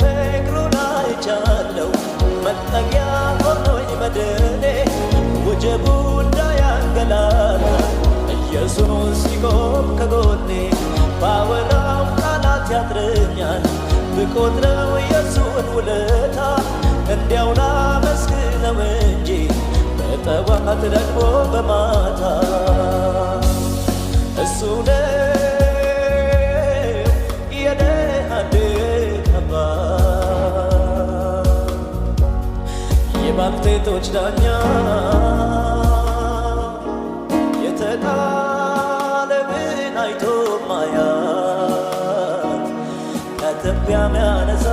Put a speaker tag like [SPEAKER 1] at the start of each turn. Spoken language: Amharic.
[SPEAKER 1] ፍቅሩን አይቻለው መጠጊያ ሆኖኝ መድኔ ወጀቡ እንዳያንገላታ ኢየሱስ ሲቆም ከጎኔ ባወራው ቃላት ያጥረኛል ብቆጥረው የሱን ውለታ እንዲያው ላመስግነው እንጂ በጠዋት ደግሞ በማታ እሱ ነው የኔ አንዲት አባት የባልቴቶች ዳኛ የተጣለብን አይቶ ማያት ከትቢያ ሚያነሳ